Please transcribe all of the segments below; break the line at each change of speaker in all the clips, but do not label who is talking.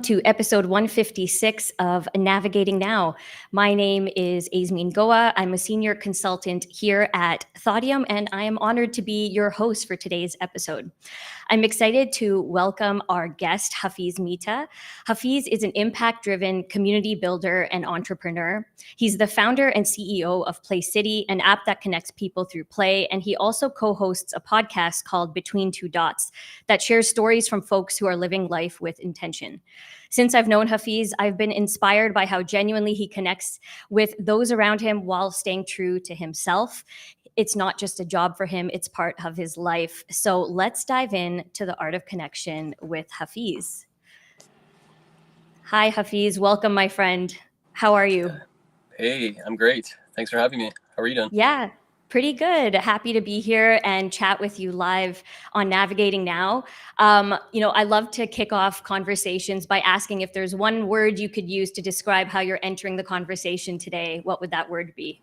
to episode 156 of Navigating Now. My name is Azmeen Goa. I'm a senior consultant here at Thoughtium, and I am honored to be your host for today's episode. I'm excited to welcome our guest, Hafiz Mitha. Hafiz is an impact-driven community builder and entrepreneur. He's the founder and CEO of PlayCity, an app that connects people through play, and he also co-hosts a podcast called Between Two Dots that shares stories from folks who are living life with intention. Since I've known Hafiz, I've been inspired by how genuinely he connects with those around him while staying true to himself. It's not just a job for him, it's part of his life. So let's dive in to the art of connection with Hafiz. Hi, Hafiz. Welcome, my friend. How are you?
Hey, I'm great. Thanks for having me. How are you doing?
Yeah, pretty good. Happy to be here and chat with you live on Navigating Now. I love to kick off conversations by asking if there's one word you could use to describe how you're entering the conversation today. What would that word be?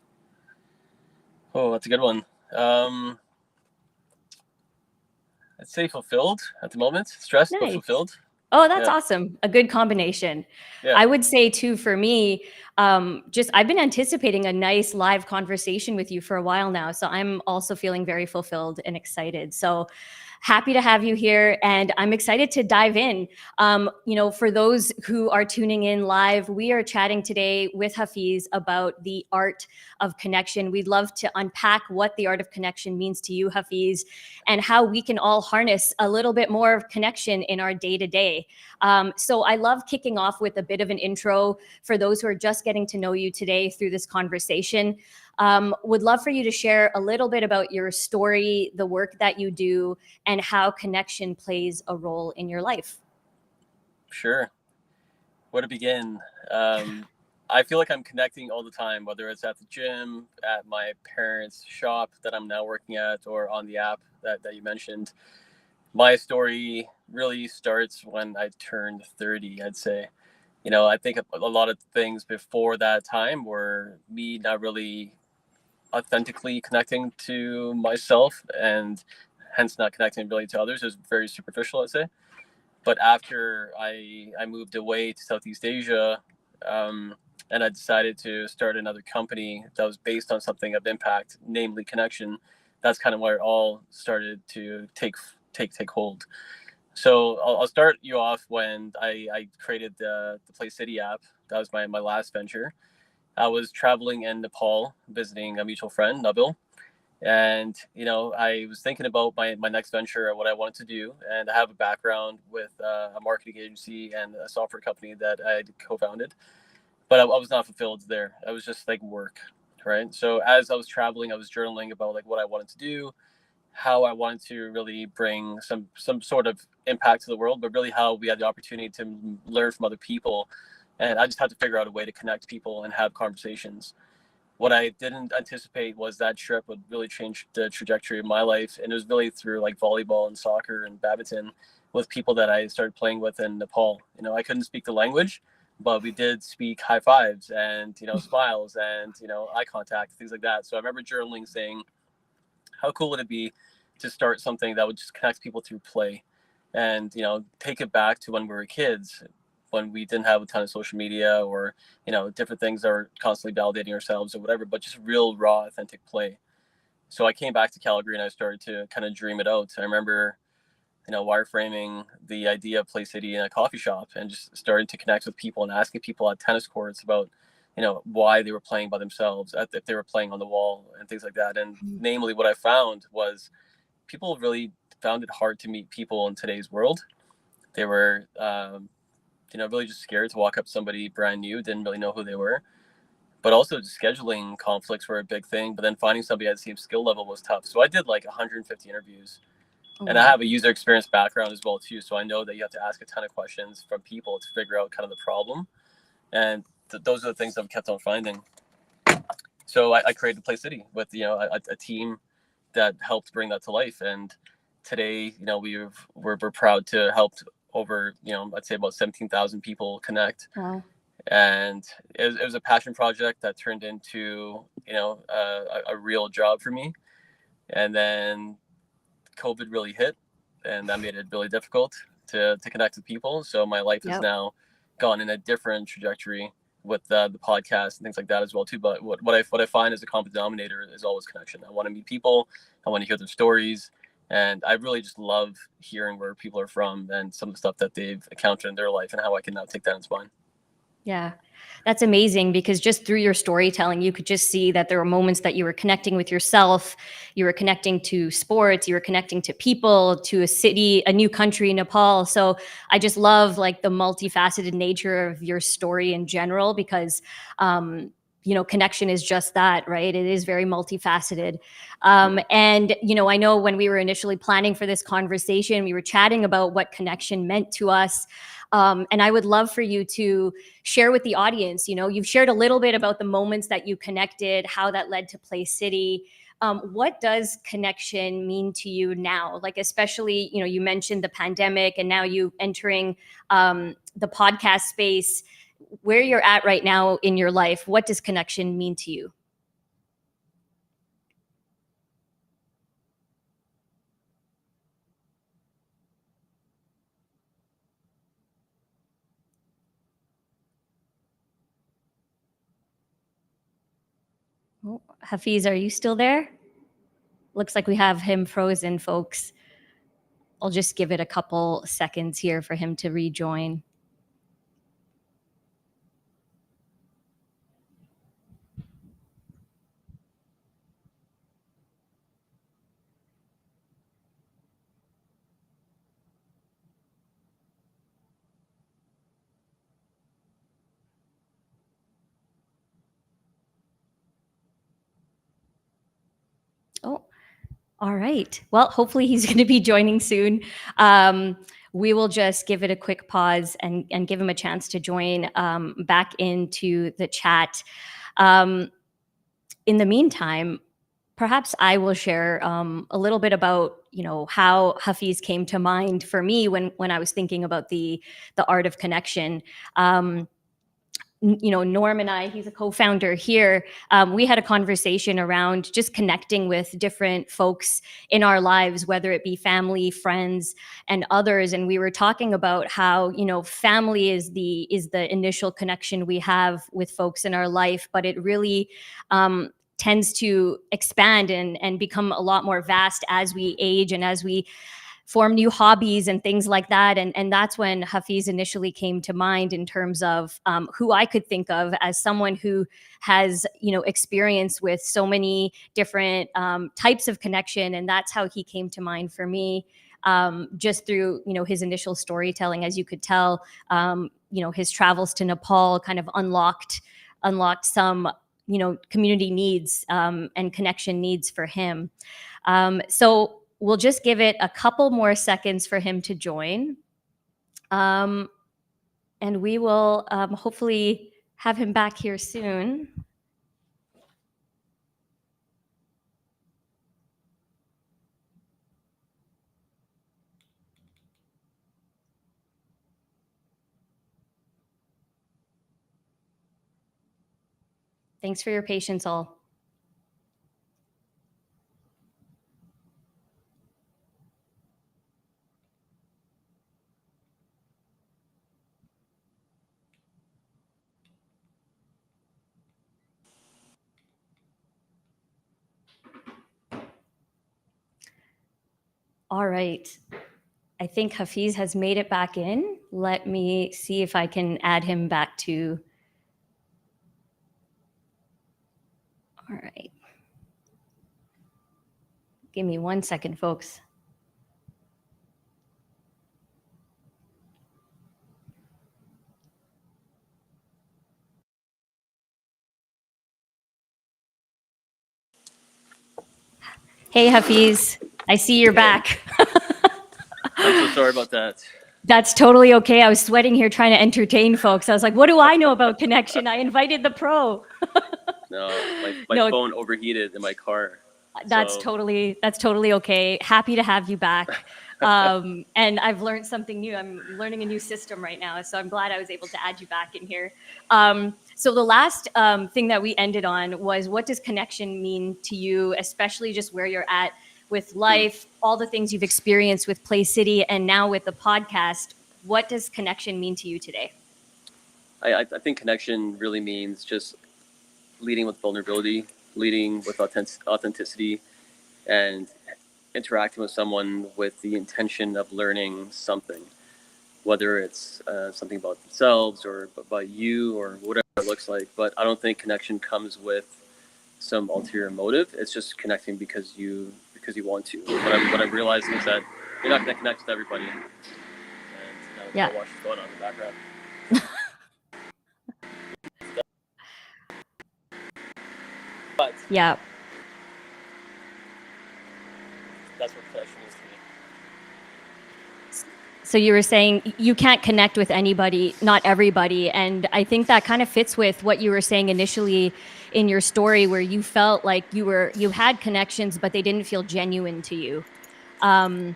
Oh, that's a good one. I'd say fulfilled at the moment. Stressed, but
Nice.
fulfilled.
Oh, that's awesome. A good combination.
Yeah.
I would say too, for me, I've been anticipating a nice live conversation with you for a while now. So I'm also feeling very fulfilled and excited. So happy to have you here, and I'm excited to dive in. For those who are tuning in live, we are chatting today with Hafiz about the art of connection. We'd love to unpack what the art of connection means to you, Hafiz, and how we can all harness a little bit more of connection in our day-to-day. So I love kicking off with a bit of an intro for those who are just getting to know you today through this conversation. Would love for you to share a little bit about your story, the work that you do, and how connection plays a role in your life.
Sure. Where to begin? I feel like I'm connecting all the time, whether it's at the gym, at my parents' shop that I'm now working at, or on the app that you mentioned. My story really starts when I turned 30, I'd say. I think a lot of things before that time were me not really authentically connecting to myself, and hence not connecting really to others. It was very superficial, I'd say. But after I moved away to Southeast Asia, and I decided to start another company that was based on something of impact, namely connection, that's kind of where it all started to take hold. So I'll start you off when I created the PlayCity app. That was my last venture. I was traveling in Nepal, visiting a mutual friend, Nabil. And, I was thinking about my next venture and what I wanted to do. And I have a background with a marketing agency and a software company that I co-founded. But I was not fulfilled there. I was just like work, right? So as I was traveling, I was journaling about like what I wanted to do, how I wanted to really bring some sort of impact to the world, but really how we had the opportunity to learn from other people. And I just had to figure out a way to connect people and have conversations. What I didn't anticipate was that trip would really change the trajectory of my life. And it was really through like volleyball and soccer and badminton with people that I started playing with in Nepal. I couldn't speak the language, but we did speak high fives and, smiles and, eye contact, things like that. So I remember journaling saying, how cool would it be to start something that would just connect people through play and, take it back to when we were kids, when we didn't have a ton of social media or, different things that were constantly validating ourselves or whatever, but just real, raw, authentic play. So I came back to Calgary and I started to kind of dream it out. I remember, wireframing the idea of PlayCity in a coffee shop and just starting to connect with people and asking people at tennis courts about, why they were playing by themselves, if they were playing on the wall and things like that. And namely, what I found was people really found it hard to meet people in today's world. They were, really just scared to walk up to somebody brand new, didn't really know who they were. But also scheduling conflicts were a big thing. But then finding somebody at the same skill level was tough. So I did like 150 interviews. And I have a user experience background as well, too. So I know that you have to ask a ton of questions from people to figure out kind of the problem. And those are the things I've kept on finding. So I created PlayCity with, a team that helped bring that to life. And today, we're proud to help over, I'd say about 17,000 people connect.
Wow.
And it was a passion project that turned into, a real job for me. And then COVID really hit, and that made it really difficult to connect with people. So my life is now gone in a different trajectory with the podcast and things like that as well too. But what I find as a common denominator is always connection. I want to meet people. I want to hear their stories. And I really just love hearing where people are from and some of the stuff that they've encountered in their life and how I can now take that into mine.
Yeah, that's amazing, because just through your storytelling, you could just see that there were moments that you were connecting with yourself, you were connecting to sports, you were connecting to people, to a city, a new country, Nepal. So I just love like the multifaceted nature of your story in general, because connection is just that, right? It is very multifaceted. And, I know when we were initially planning for this conversation, we were chatting about what connection meant to us. And I would love for you to share with the audience, you've shared a little bit about the moments that you connected, how that led to PlayCity. What does connection mean to you now? Like, especially, you mentioned the pandemic and now you entering the podcast space, where you're at right now in your life. What does connection mean to you? Oh, Hafiz, are you still there? Looks like we have him frozen, folks. I'll just give it a couple seconds here for him to rejoin. Oh, all right. Well, hopefully he's going to be joining soon. We will just give it a quick pause and give him a chance to join back into the chat. In the meantime, perhaps I will share a little bit about how Hafiz came to mind for me when I was thinking about the art of connection. Norm and I, he's a co-founder here. We had a conversation around just connecting with different folks in our lives, whether it be family, friends, and others. And we were talking about how, family is the initial connection we have with folks in our life, but it really tends to expand and become a lot more vast as we age and as we form new hobbies and things like that. And that's when Hafiz initially came to mind in terms of who I could think of as someone who has, experience with so many different types of connection. And that's how he came to mind for me, just through, his initial storytelling. As you could tell, his travels to Nepal kind of unlocked some, community needs and connection needs for him. So we'll just give it a couple more seconds for him to join. And we will hopefully have him back here soon. Thanks for your patience, all. All right. I think Hafiz has made it back in. Let me see if I can add him back to. All right. Give me 1 second, folks. Hey, Hafiz, I see you're back.
I'm so sorry about that.
That's totally okay. I was sweating here trying to entertain folks. I was like, what do I know about connection? I invited the pro.
No, my phone overheated in my car.
That's totally okay. Happy to have you back. And I've learned something new. I'm learning a new system right now. So I'm glad I was able to add you back in here. So the last thing that we ended on was, what does connection mean to you, especially just where you're at with life, all the things you've experienced with PlayCity and now with the podcast. What does connection mean to you today?
I think connection really means just leading with vulnerability, leading with authenticity, and interacting with someone with the intention of learning something, whether it's something about themselves or about you or whatever it looks like. But I don't think connection comes with some ulterior motive. It's just connecting because you want to. What I'm realizing is that you're not going to connect with everybody. And
Yeah.
watch what's going on in the background. But
Yeah.
that's what connection is to me.
So you were saying you can't connect with anybody, not everybody. And I think that kind of fits with what you were saying initially in your story, where you felt like you had connections, but they didn't feel genuine to you. And,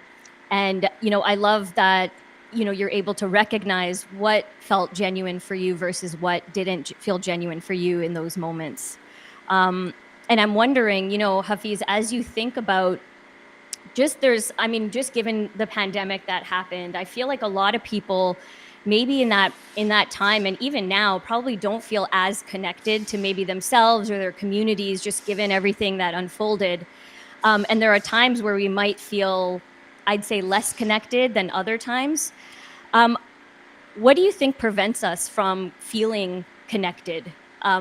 I love that, you're able to recognize what felt genuine for you versus what didn't feel genuine for you in those moments. And I'm wondering, Hafiz, as you think about just given the pandemic that happened, I feel like a lot of people maybe in that time and even now probably don't feel as connected to maybe themselves or their communities, just given everything that unfolded. And there are times where we might feel, I'd say, less connected than other times. What do you think prevents us from feeling connected,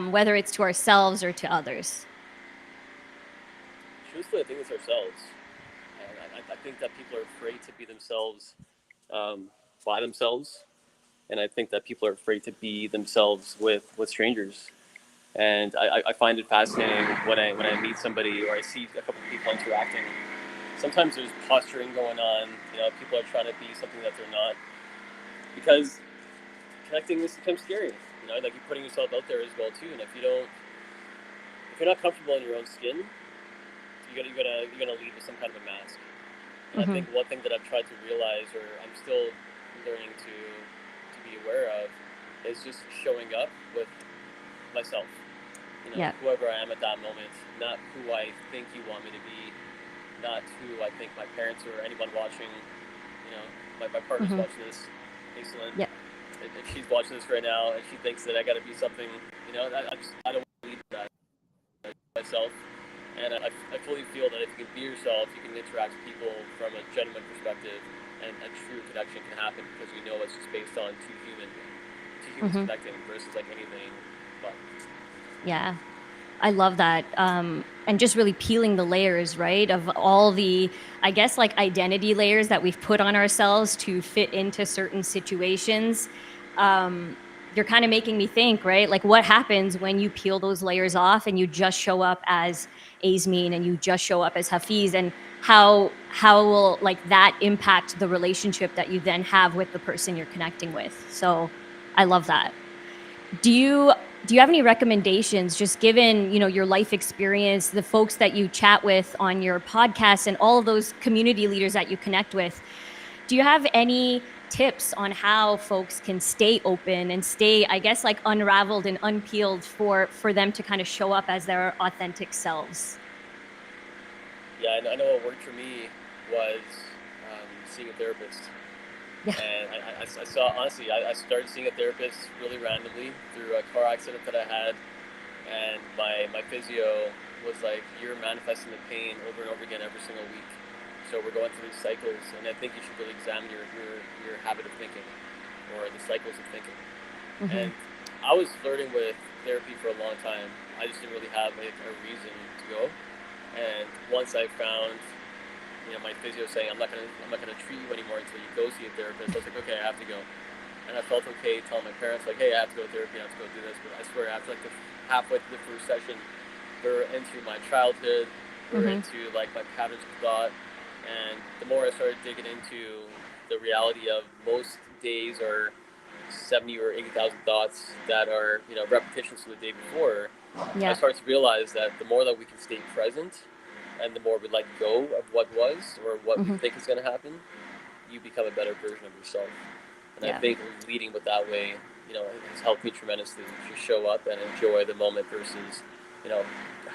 whether it's to ourselves or to others?
Truthfully, I think it's ourselves. I think that people are afraid to be themselves by themselves, and I think that people are afraid to be themselves with strangers. And I find it fascinating when I meet somebody or I see a couple of people interacting. Sometimes there's posturing going on. People are trying to be something that they're not, because connecting is sometimes scary. Like you're putting yourself out there as well too. And if you're not comfortable in your own skin, you're gonna lead with some kind of a mask. And I think one thing that I've tried to realize, or I'm still learning to be aware of, is just showing up with myself. Whoever I am at that moment, not who I think you want me to be, not who I think my parents or anyone watching. My partner's watching this. Excellent.
Yeah.
And she's watching this right now, and she thinks that I got to be something. I don't believe that myself. And I fully feel that if you can be yourself, you can interact with people from a genuine perspective, and a true connection can happen because it's just based on two humans connecting versus like anything but.
Yeah, I love that. And just really peeling the layers, right, of all the, I guess, like identity layers that we've put on ourselves to fit into certain situations. You're kind of making me think, right? Like what happens when you peel those layers off and you just show up as Azmeen and you just show up as Hafiz, and how will like that impact the relationship that you then have with the person you're connecting with? So I love that. Do you have any recommendations, just given, your life experience, the folks that you chat with on your podcast and all of those community leaders that you connect with? Do you have any tips on how folks can stay open and stay, I guess, like unraveled and unpeeled for them to kind of show up as their authentic selves?
Yeah, I know what worked for me was seeing a therapist.
Yeah.
And I saw, honestly, I started seeing a therapist really randomly through a car accident that I had. And my physio was like, you're manifesting the pain over and over again every single week. So we're going through these cycles, and I think you should really examine your habit of thinking, or the cycles of thinking. And I was flirting with therapy for a long time. I just didn't really have a reason to go. And once I found my physio saying, I'm not gonna treat you anymore until you go see a therapist, I was like, okay, I have to go. And I felt okay telling my parents, like, hey, I have to go to therapy, I have to go do this. But I swear, after like halfway through the first session, they're into my childhood, they're into like my patterns of thought. And the more I started digging into the reality of most days are 70 or 80,000 thoughts that are repetitions from the day before, I started to realize that the more that we can stay present, and the more we let go of what was or what we think is going to happen, you become a better version of yourself. And I think leading with that way, has helped me tremendously to show up and enjoy the moment versus,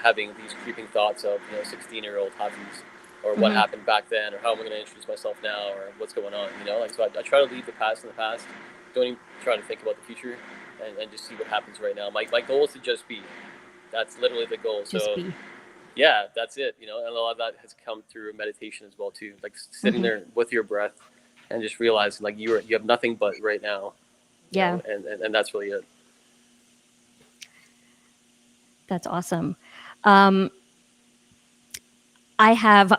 having these creeping thoughts of 16-year-old Hafiz, or what happened back then, or how am I going to introduce myself now, or what's going on. So I try to leave the past in the past, don't even try to think about the future, and just see what happens right now. My goal is to just be. That's literally the goal.
Just
So
be.
yeah, that's it. And a lot of that has come through meditation as well too. Like sitting there with your breath and just realizing like you have nothing but right now.
Yeah.
And that's really it.
That's awesome. I have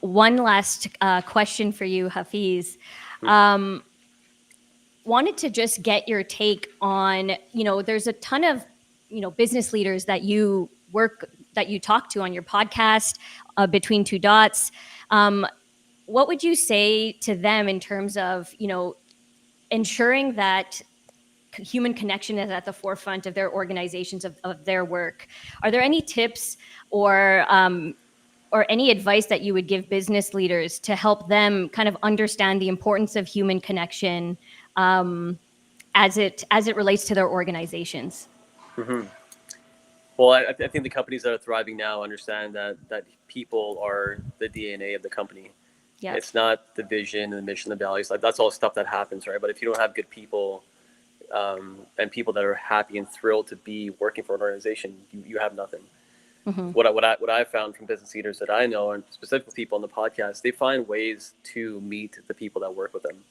one last question for you, Hafiz. Wanted to just get your take on, there's a ton of, business leaders that you talk to on your podcast, Between Two Dots. What would you say to them in terms of, ensuring that human connection is at the forefront of their organizations, of their work? Are there any tips or any advice that you would give business leaders to help them kind of understand the importance of human connection as it relates to their organizations?
Mm-hmm. Well, I think the companies that are thriving now understand that people are the DNA of the company.
Yeah.
It's not the vision and the mission, the values. Like that's all stuff that happens, right? But if you don't have good people, and people that are happy and thrilled to be working for an organization, you have nothing. What I found from business leaders that I know, and specifically people on the podcast, they find ways to meet the people that work with them,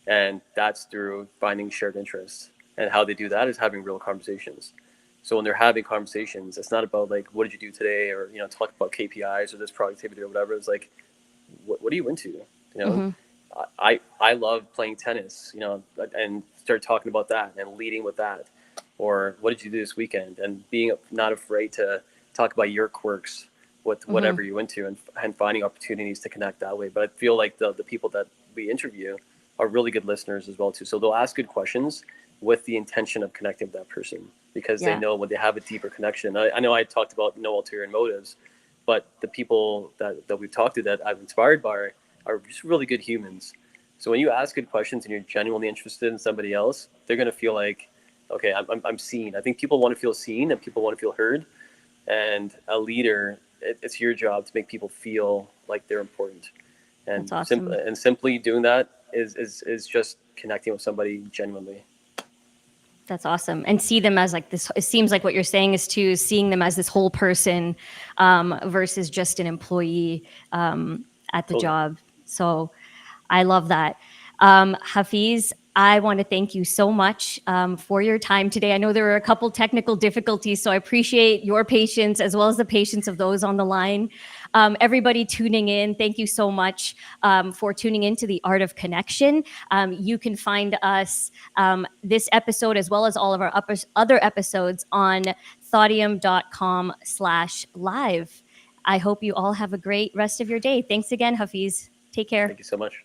and that's through finding shared interests. And how they do that is having real conversations. So when they're having conversations, it's not about like, what did you do today, or talk about KPIs or this productivity or whatever. It's like, what are you into? I love playing tennis, and start talking about that and leading with that. Or what did you do this weekend? And being not afraid to talk about your quirks with whatever you're into, and finding opportunities to connect that way. But I feel like the people that we interview are really good listeners as well too. So they'll ask good questions with the intention of connecting with that person, because they know when they have a deeper connection. I know I talked about no ulterior motives, but the people that we've talked to that I'm inspired by are just really good humans. So when you ask good questions and you're genuinely interested in somebody else, they're going to feel like, okay, I'm seen. I think people want to feel seen and people want to feel heard. And a leader, it's your job to make people feel like they're important. And
That's awesome.
Simply doing that is just connecting with somebody genuinely.
That's awesome. And see them as like this. It seems like what you're saying is seeing them as this whole person versus just an employee at the job. So I love that. Hafiz, I want to thank you so much for your time today. I know there were a couple technical difficulties, so I appreciate your patience as well as the patience of those on the line. Everybody tuning in, thank you so much for tuning in to The Art of Connection. You can find us, this episode, as well as all of our other episodes, on Thoughtium.com/live. I hope you all have a great rest of your day. Thanks again, Hafiz. Take care.
Thank you so much.